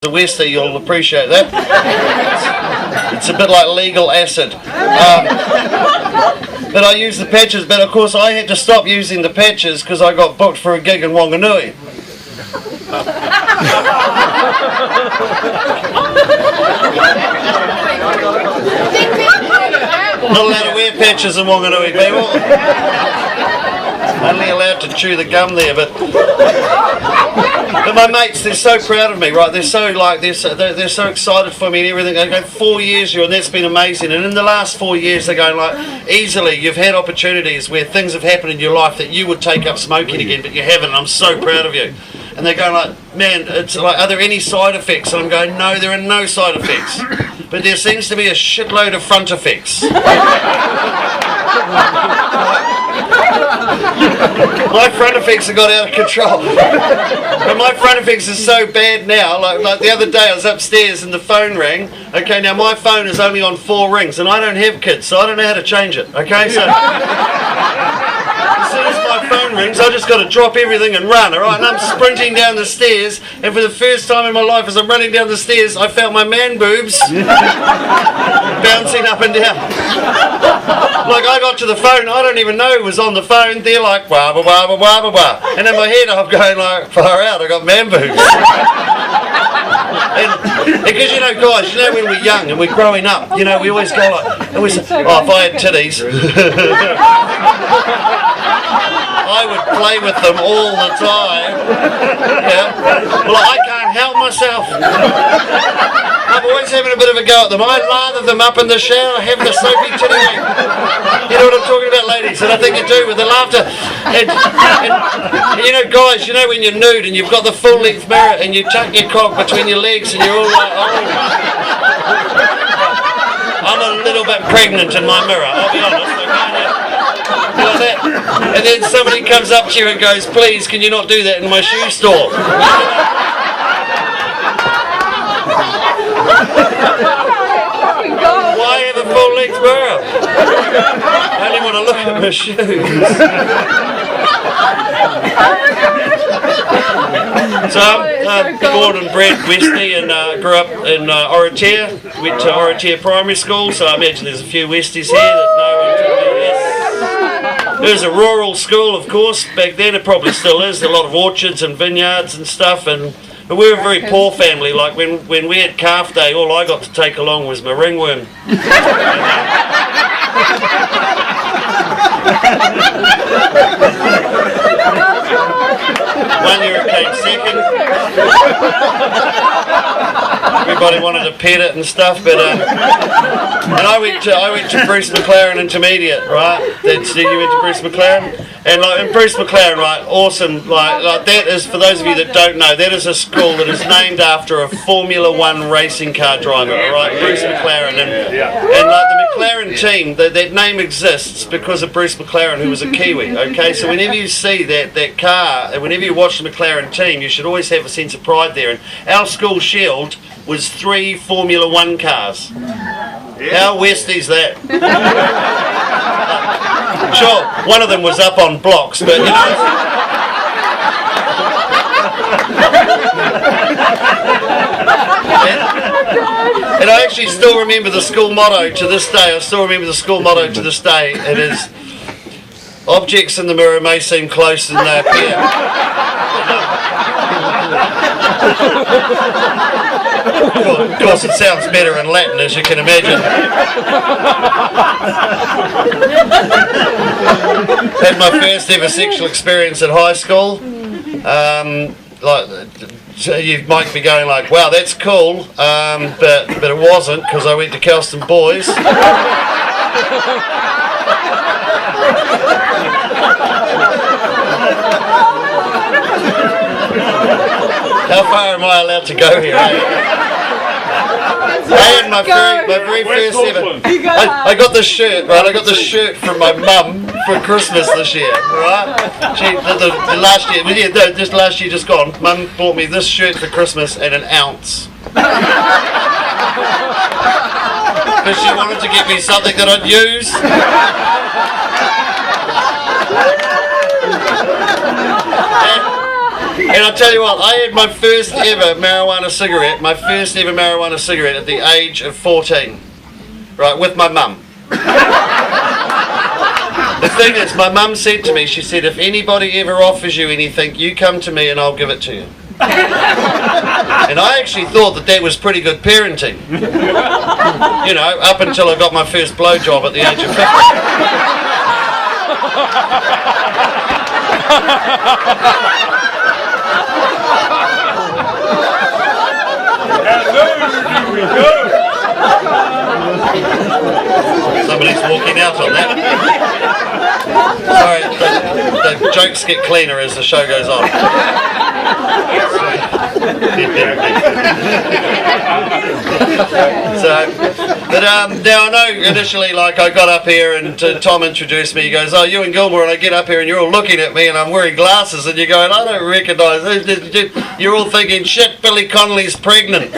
The Westie, you'll appreciate that. It's a bit like legal acid. But I use the patches, but of course I had to stop using the patches because I got booked for a gig in Wanganui. Not allowed to wear patches in Wanganui, people. Only allowed to chew the gum there, but my mates, they're so proud of me, right? They're so excited for me and everything. They go 4 years here, and that's been amazing. And in the last 4 years, they're going like, easily, you've had opportunities where things have happened in your life that you would take up smoking again, but you haven't. And I'm so proud of you. And they're going like, man, it's like, are there any side effects? And I'm going, no, there are no side effects. But there seems to be a shitload of front effects. My front effects have got out of control. And my front effects are so bad now, like the other day I was upstairs and the phone rang. Okay, now my phone is only on 4 rings and I don't have kids, so I don't know how to change it. Okay, so as soon as my phone rings, I just got to drop everything and run, alright? And I'm sprinting down the stairs, and for the first time in my life as I'm running down the stairs, I felt my man boobs bouncing up and down. Like I got to the phone, I don't even know who was on the phone. They're like wah wah wah wah wah wah, and in my head I'm going like far out. I got man boobs. And because you know, guys, you know when we're young and we're growing up, you know we always go like, and we say, oh, if I had titties, I would play with them all the time. Yeah. Well, I can't help myself. I'm always having a bit of a go at them. I lather them up in the shower, have the soapy titty wing. You know what I'm talking about, ladies? And I think you do with the laughter. And you know, guys, you know when you're nude and you've got the full-length mirror and you tuck your cock between your legs and you're all like, oh. I'm a little bit pregnant in my mirror, I'll be honest. Like that. And then somebody comes up to you and goes, please, can you not do that in my shoe store? Why have a full-length mirror? I only want to look at my shoes. So I'm born and bred Westie and grew up in Oratia. Went to Oratia Primary School, so I imagine there's a few Westies here that know Oratia. Yes. It was a rural school, of course, back then. It probably still is. A lot of orchards and vineyards and stuff. But we were a very poor family. Like when we had calf day, all I got to take along was my ringworm. One year it came second. Everybody wanted to pet it and stuff, but and I went to Bruce McLaren Intermediate, right? You went to Bruce McLaren, and like in Bruce McLaren, right? Awesome, like that is, for those of you that don't know, that is a school that is named after a Formula One racing car driver, right? Bruce McLaren, and like the McLaren team, that name exists because of Bruce McLaren, who was a Kiwi. Okay, so whenever you see that car, and whenever you watch the McLaren team, you should always have a sense of pride there. And our school shield was 3 Formula One cars. How Westie's that? Sure, one of them was up on blocks, but you know. And I actually still remember the school motto to this day. It is, objects in the mirror may seem close than they appear. Of course, it sounds better in Latin, as you can imagine. Had my first ever sexual experience at high school. So you might be going like, wow, that's cool, but it wasn't, because I went to Kelston Boys. How far am I allowed to go here? I had my very first ever. I got the shirt, right? I got the shirt from my mum for Christmas this year, right? This last year just gone. Mum bought me this shirt for Christmas and an ounce. Because she wanted to get me something that I'd use. And I'll tell you what, I had my first ever marijuana cigarette at the age of 14, right, with my mum. The thing is, my mum said to me, she said, if anybody ever offers you anything, you come to me and I'll give it to you. And I actually thought that was pretty good parenting. You know, up until I got my first blowjob at the age of 50. Somebody's walking out on that. Sorry, the jokes get cleaner as the show goes on. Now I know initially, like, I got up here and Tom introduced me. He goes, "Oh, Ewan Gilmore," and I get up here and you're all looking at me and I'm wearing glasses and you're going, "I don't recognise this." You're all thinking, "Shit, Billy Connolly's pregnant."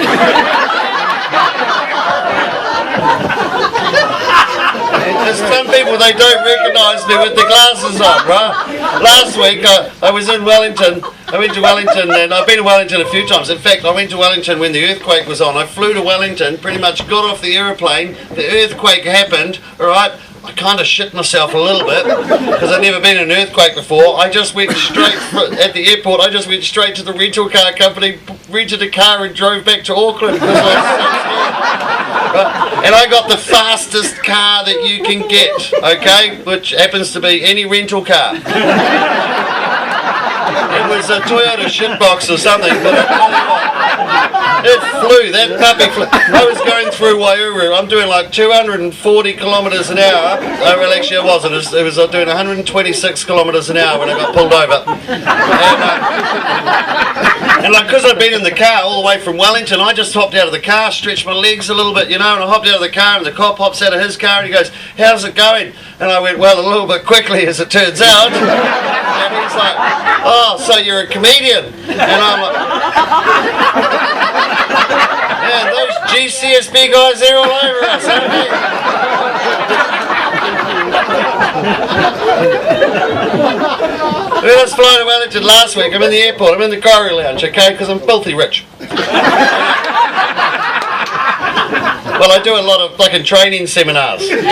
Some people, they don't recognise me with the glasses on, right? Last week I was in Wellington. I went to Wellington, and I've been to Wellington a few times. In fact, I went to Wellington when the earthquake was on. I flew to Wellington, pretty much got off the aeroplane. The earthquake happened, all right? I kind of shit myself a little bit because I've never been in an earthquake before. I just went straight at the airport. I just went straight to the rental car company, rented a car, and drove back to Auckland. Because I was so scared. And I got the fastest car that you can get, okay, which happens to be any rental car. It was a Toyota shitbox or something, but I tell you what, it flew, that puppy flew. I was going through Waiouru, I'm doing like 240 kilometres an hour. Oh, well, actually I wasn't, I was doing 126 kilometres an hour when I got pulled over. And like, because I'd been in the car all the way from Wellington, I just hopped out of the car, stretched my legs a little bit, you know, and I hopped out of the car and the cop hops out of his car and he goes, "How's it going?" And I went, "Well, a little bit quickly as it turns out." And he's like, "Oh, so you're a comedian?" And I'm like, "Yeah, those GCSB guys, they're all over us, aren't they?" We was flying to Wellington last week. I'm in the airport. I'm in the Corrie Lounge, okay, because I'm filthy rich. Well, I do a lot of fucking training seminars. And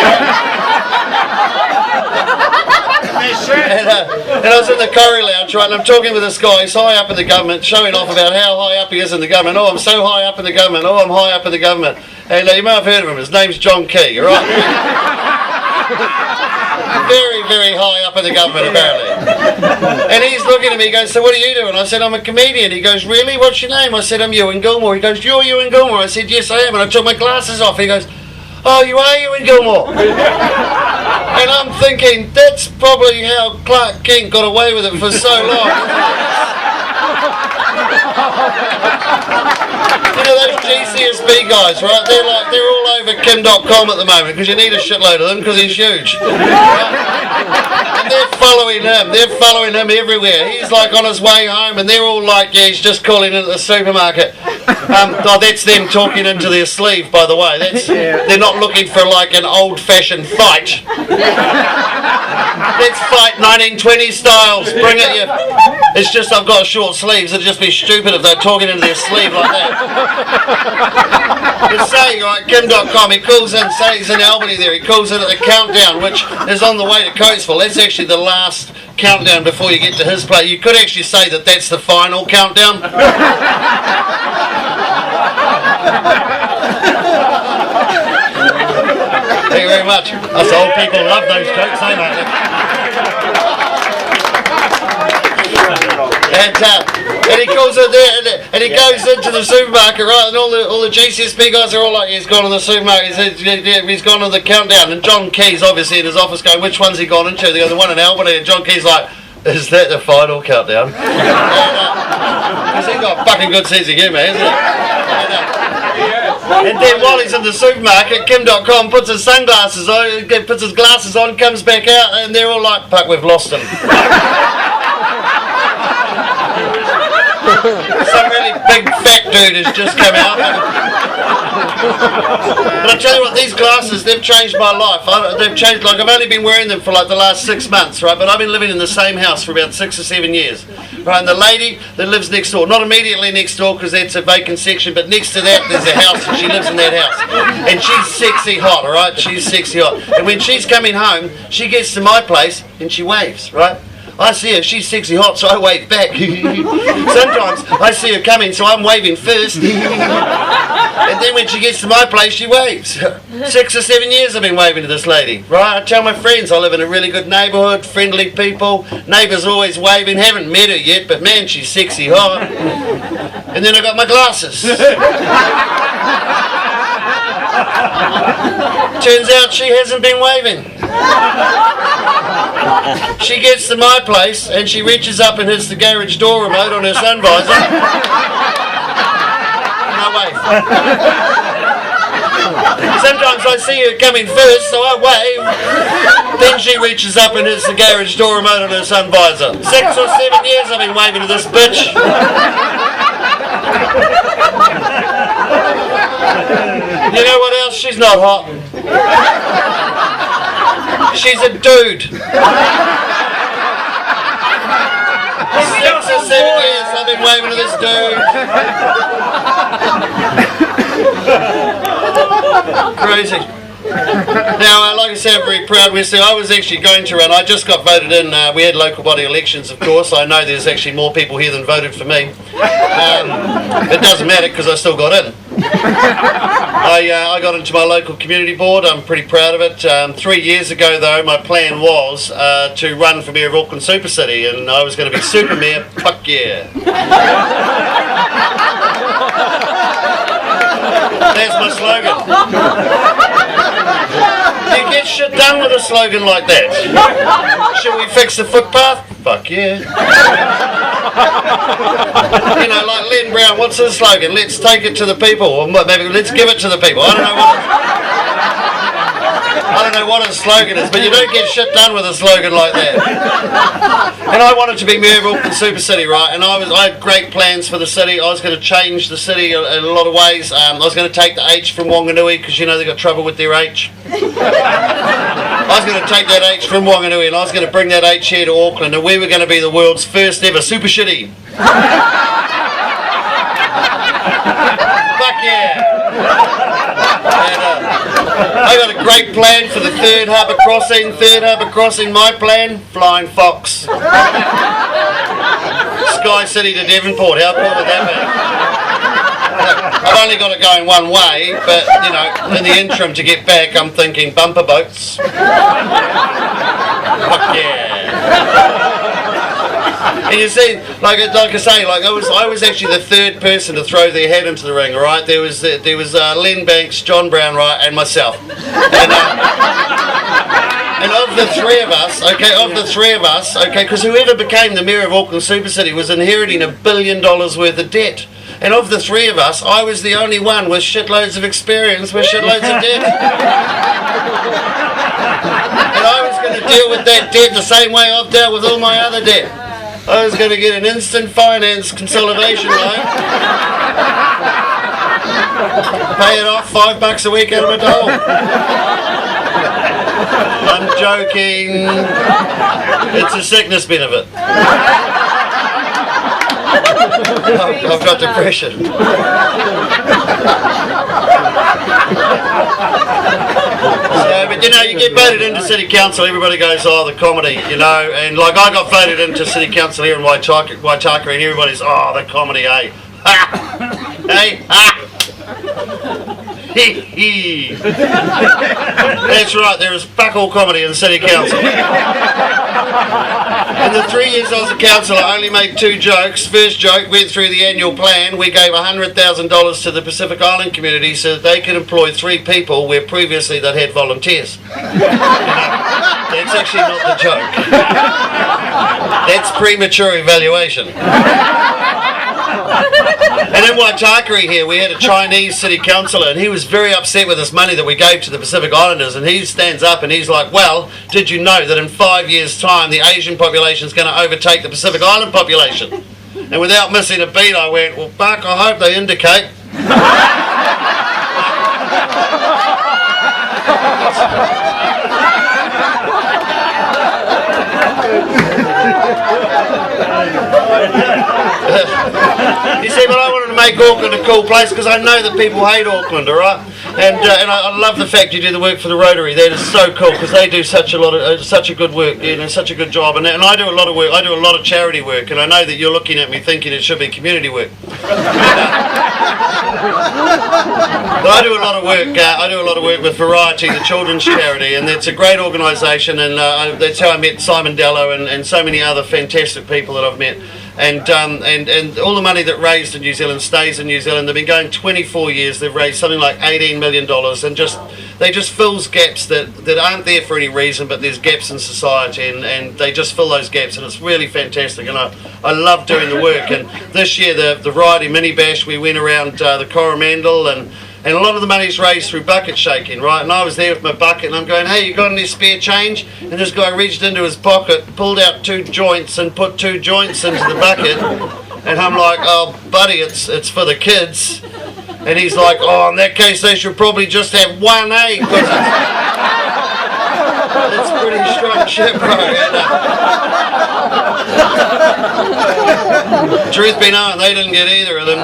I was in the Corrie Lounge, right, and I'm talking with this guy. He's high up in the government, showing off about how high up he is in the government. "Oh, I'm so high up in the government. Oh, I'm high up in the government." And you may have heard of him. His name's John Key, all right? Very, very high up in the government, apparently. And he's looking at me, he goes, "So what are you doing?" I said, "I'm a comedian." He goes, "Really? What's your name?" I said, "I'm Ewan Gilmore." He goes, "You're Ewan Gilmore?" I said, "Yes, I am." And I took my glasses off. He goes, "Oh, you are Ewan Gilmore?" And I'm thinking, that's probably how Clark Kent got away with it for so long. You know those GCSB guys, right? They're all over Kim.com at the moment because you need a shitload of them because he's huge. Right? And they're following him everywhere. He's like on his way home and they're all like, "Yeah, he's just calling in at the supermarket." That's them talking into their sleeve, by the way. They're not looking for like an old-fashioned fight. Let's fight 1920 styles. Bring it, you. It's just I've got short sleeves. It'd just be stupid if they're talking into their sleeve like that. But say, right, Kim.com, he calls in, say he's in Albany there. He calls in at the Countdown, which is on the way to Coatesville. That's actually the last countdown before you get to his place. You could actually say that that's the final countdown. Thank you very much. Us old people love those jokes, don't they? And he calls in there, and he goes into the supermarket, right? And all the GCSB guys are all like, "He's gone to the supermarket. He's gone to the Countdown." And John Key's obviously in his office going, "Which one's he gone into?" They go, "The one in Albany." And John Key's like, "Is that the final countdown?" Because he's got fucking good sense of humour, hasn't he? And then while he's in the supermarket, Kim.com puts his sunglasses on, puts his glasses on, comes back out, and they're all like, "Fuck, we've lost him." Some really big fat dude has just come out. But I tell you what, these glasses, they've changed my life. They've changed, like I've only been wearing them for like the last 6 months, right? But I've been living in the same house for about 6 or 7 years. Right, and the lady that lives next door, not immediately next door because that's a vacant section, but next to that there's a house and she lives in that house. And she's sexy hot, alright? She's sexy hot. And when she's coming home, she gets to my place and she waves, right? I see her, she's sexy hot, so I wave back. Sometimes I see her coming, so I'm waving first. And then when she gets to my place, she waves. 6 or 7 years I've been waving to this lady, right? I tell my friends I live in a really good neighbourhood, friendly people, neighbours always waving, haven't met her yet, but man, she's sexy hot. And then I got my glasses. Turns out she hasn't been waving. She gets to my place and she reaches up and hits the garage door remote on her sun visor. And I wave. Sometimes I see her coming first, so I wave. Then she reaches up and hits the garage door remote on her sun visor. 6 or 7 years I've been waving to this bitch. You know what else? She's not hot. She's a dude. 6 or 7 years I've been waving to this dude. Crazy. Now, like I said, I'm very proud. I was actually going to run. I just got voted in. We had local body elections, of course. I know there's actually more people here than voted for me. It doesn't matter because I still got in. I got into my local community board. I'm pretty proud of it. 3 years ago, though, my plan was to run for Mayor of Auckland Super City, and I was going to be Super Mayor. Fuck yeah. There's my slogan. You get shit done with a slogan like that. Should we fix the footpath? Fuck yeah. You know, like Len Brown, what's his slogan? Let's take it to the people. Or maybe let's give it to the people. I don't know what his slogan is, but you don't get shit done with a slogan like that. And I wanted to be Mayor of Auckland Super City, right? And I had great plans for the city. I was going to change the city in a lot of ways. I was going to take the H from Wanganui because you know they got trouble with their H. I was going to take that H from Wanganui and I was going to bring that H here to Auckland, and we were going to be the world's first ever super shitty. Fuck yeah! And, I got a great plan for the third harbour crossing. My plan, Flying Fox. Sky City to Devonport, how cool would that be? I've only got it going one way, but, you know, in the interim to get back, I'm thinking bumper boats. Fuck yeah. And you see, like I say, like I was actually the third person to throw their hat into the ring, right? There was Len Banks, John Brown, right, and myself. And of the three of us, okay, because whoever became the Mayor of Auckland Super City was inheriting $1 billion worth of debt. And of the three of us, I was the only one with shitloads of experience with shitloads of debt. And I was going to deal with that debt the same way I've dealt with all my other debt. I was going to get an instant finance consolidation loan. Pay it off $5 a week out of my dole. I'm joking. It's a sickness benefit. I've got depression. But you know, you get voted into City Council, everybody goes, oh, the comedy, you know, and like I got voted into City Council here in Waitaka, and everybody's, oh, the comedy, eh? Ha! Hey, ha! Hee hee. That's right, there is fuck all comedy in City Council. In the 3 years I was a councillor, I only made 2 jokes. First joke, went through the annual plan. We gave $100,000 to the Pacific Island community so that they could employ 3 people where previously they'd had volunteers. That's actually not the joke. That's premature evaluation. And in Waitaka here, we had a Chinese city councillor, and he was very upset with this money that we gave to the Pacific Islanders, and he stands up and he's like, well, did you know that in 5 years' time the Asian population is going to overtake the Pacific Island population? And without missing a beat, I went, well, Buck, I hope they indicate. I make Auckland a cool place because I know that people hate Auckland, all right? And I love the fact you do the work for the Rotary. That is so cool because they do such a good work, such a good job. And I do a lot of work. I do a lot of charity work, and I know that you're looking at me thinking it should be community work. But I do a lot of work. I do a lot of work with Variety, the children's charity, and it's a great organisation. And that's how I met Simon Dello and so many other fantastic people that I've met. And all the money that raised in New Zealand stays in New Zealand. They've been going 24 years. They've raised something like $18 million, and they just fills gaps that aren't there for any reason, but there's gaps in society, and they just fill those gaps, and it's really fantastic. And I love doing the work. And this year, the Variety Mini Bash, we went around the Coromandel, and a lot of the money's raised through bucket shaking, right? And I was there with my bucket, and I'm going, hey, you got any spare change? And this guy reached into his pocket, pulled out 2 joints, and put 2 joints into the bucket. And I'm like, oh, buddy, it's for the kids. And he's like, oh, in that case, they should probably just have 1 egg. It's pretty strong shit, bro. And, truth be known, they didn't get either of them.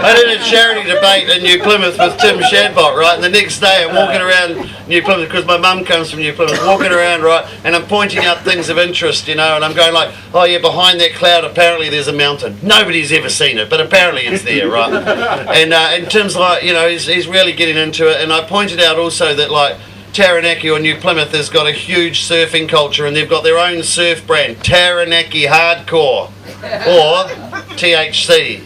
I did a charity debate in New Plymouth with Tim Shadbot, right? And the next day I'm walking around New Plymouth because my mum comes from New Plymouth, walking around, right? And I'm pointing out things of interest, and I'm going like, oh yeah, behind that cloud apparently there's a mountain. Nobody's ever seen it, but apparently it's there, right? And Tim's like, he's really getting into it. And I pointed out also that like Taranaki or New Plymouth has got a huge surfing culture, and they've got their own surf brand, Taranaki Hardcore, or THC.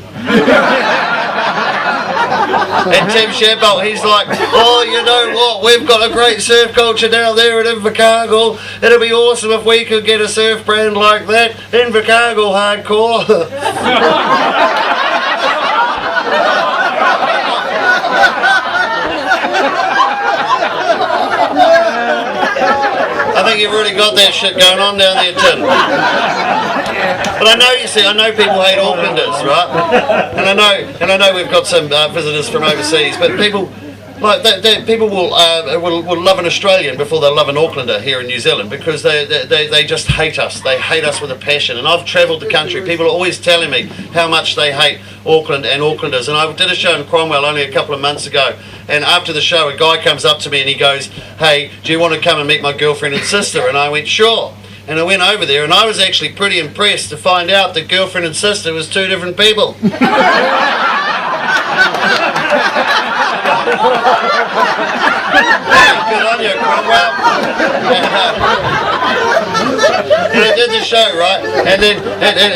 And Tim Shadbolt, he's like, oh, you know what, we've got a great surf culture down there at Invercargill. It'd be awesome if we could get a surf brand like that, Invercargill Hardcore. I think you've already got that shit going on down there, Tim. But I know people hate Aucklanders, right? And I know we've got some visitors from overseas, but people people will love an Australian before they love an Aucklander here in New Zealand, because they just hate us. They hate us with a passion. And I've travelled the country. People are always telling me how much they hate Auckland and Aucklanders. And I did a show in Cromwell only a couple of months ago. And after the show, a guy comes up to me and he goes, hey, do you want to come and meet my girlfriend and sister? And I went, sure. And I went over there, and I was actually pretty impressed to find out that girlfriend and sister was 2 different people. Good on you, Cromwell. And I did the show, right? And then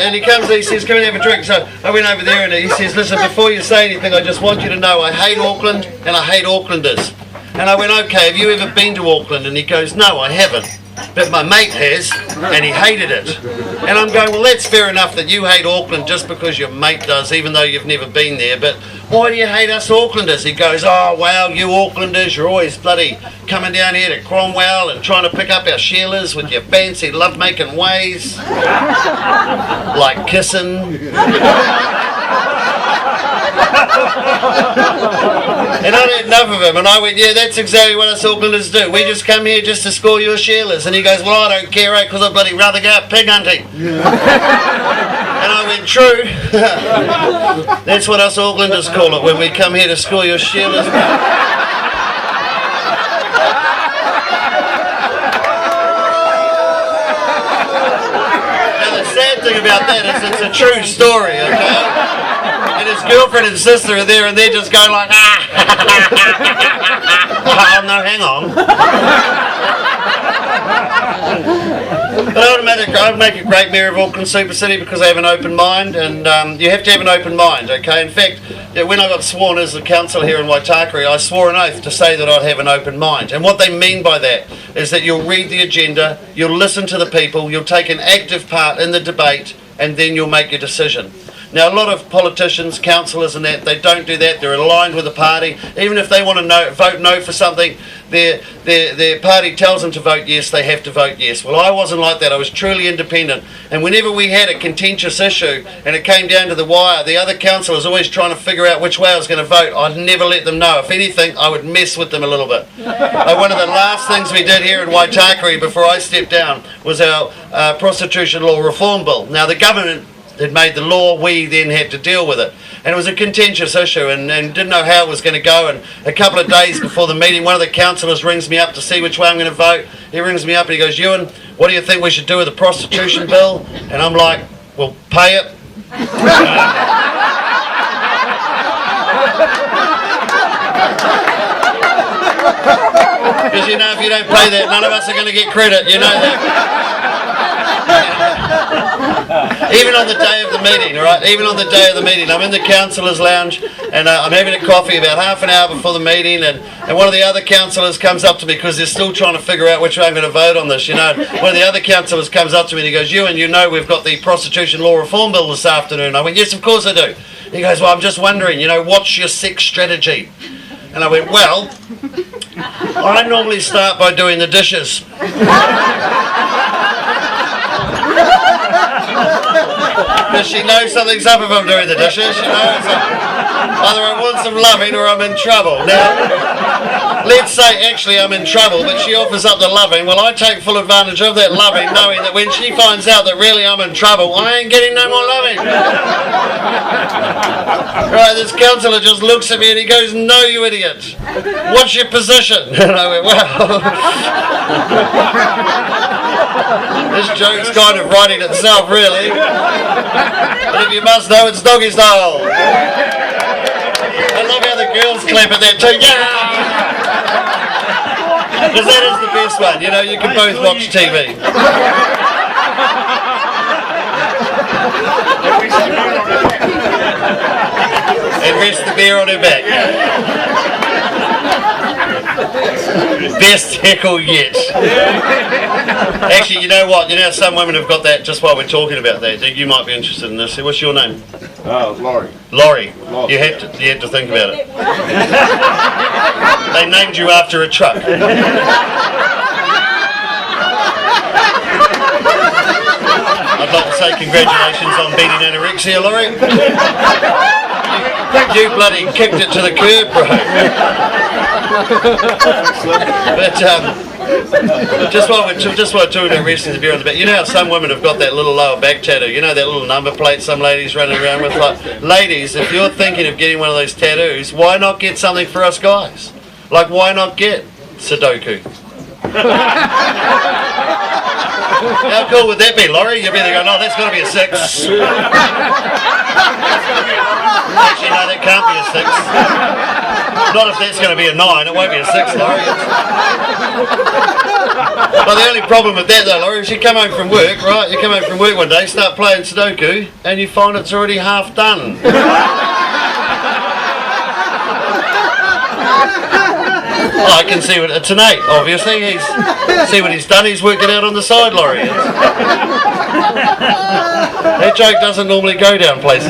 and he comes and he says, come and have a drink. So I went over there and he says, listen, before you say anything, I just want you to know I hate Auckland and I hate Aucklanders. And I went, okay, have you ever been to Auckland? And he goes, no, I haven't. But my mate has, and he hated it. And I'm going, well, that's fair enough that you hate Auckland just because your mate does, even though you've never been there. But why do you hate us Aucklanders? He goes, oh, wow, you Aucklanders, you're always bloody coming down here to Cromwell and trying to pick up our shearers with your fancy love-making ways. Like kissing. And I had enough of him, and I went, yeah, that's exactly what us Aucklanders do. We just come here just to score your shearers. And he goes, well, I don't care, because I'd bloody rather go out pig hunting. And I went, true. That's what us Aucklanders call it, when we come here to score your shearers. Now the sad thing about that is it's a true story, okay? And his girlfriend and sister are there, and they're just going like, ah. Oh, no, hang on. But I would make a great mayor of Auckland Super City because I have an open mind, and you have to have an open mind, okay? In fact, when I got sworn as a councillor here in Waitakere, I swore an oath to say that I'd have an open mind. And what they mean by that is that you'll read the agenda, you'll listen to the people, you'll take an active part in the debate, and then you'll make your decision. Now, a lot of politicians, councillors and that, they don't do that. They're aligned with the party. Even if they want to vote no for something, their party tells them to vote yes, they have to vote yes. Well, I wasn't like that. I was truly independent. And whenever we had a contentious issue and it came down to the wire, the other councillors always trying to figure out which way I was going to vote. I'd never let them know. If anything, I would mess with them a little bit. One of the last things we did here in Waitakere before I stepped down was our prostitution law reform bill. Now, the government it made the law. We then had to deal with it. And it was a contentious issue and didn't know how it was going to go. And a couple of days before the meeting, one of the councillors rings me up to see which way I'm going to vote. He rings me up and he goes, "Ewan, what do you think we should do with the prostitution bill?" And I'm like, "Well, pay it." Because, you know, if you don't pay that, none of us are going to get credit, you know that. Even on the day of the meeting, all right? Even on the day of the meeting, I'm in the councillors' lounge and I'm having a coffee about half an hour before the meeting, and one of the other councillors comes up to me because they're still trying to figure out which way I'm going to vote on this, you know. One of the other councillors comes up to me and he goes, "Ewan, you know we've got the prostitution law reform bill this afternoon." I went, "Yes, of course I do." He goes, "Well, I'm just wondering, you know, what's your sex strategy?" And I went, "Well, I normally start by doing the dishes." Because she knows something's up if I'm doing the dishes, you know. So either I want some loving or I'm in trouble. Now, let's say actually I'm in trouble, but she offers up the loving. Well, I take full advantage of that loving, knowing that when she finds out that really I'm in trouble, I ain't getting no more loving. Right, this councillor just looks at me and he goes, "No, you idiot. What's your position?" And I went, "Well, this joke's kind of writing itself, really. But if you must know, it's doggy style." I love how the girls clap at that too. Yeah! Because that is the best one. You know, you can both watch TV. And rest the beer on her back. Best heckle yet. Actually, you know what? You know, some women have got that. Just while we're talking about that, you might be interested in this. What's your name? Laurie. Laurie. You had to think about it. They named you after a truck. I'd like to say congratulations on beating anorexia, Laurie. You bloody kicked it to the curb, bro. But just while we're talking about resting the beer on the back, you know how some women have got that little lower back tattoo, you know, that little number plate some ladies running around with. Like, ladies, if you're thinking of getting one of those tattoos, why not get something for us guys? Like, why not get Sudoku? How cool would that be, Laurie? You'd be there going, "No, that's got to be a 6. Actually, no, that can't be a 6. Not if that's going to be a 9. It won't be a 6, Laurie. But the only problem with that, though, Laurie, is you come home from work, right? You come home from work one day, start playing Sudoku, and you find it's already half done. Oh, I can see what it's an 8, obviously. See what he's done. He's worked it out on the side, Laurie. That joke doesn't normally go down places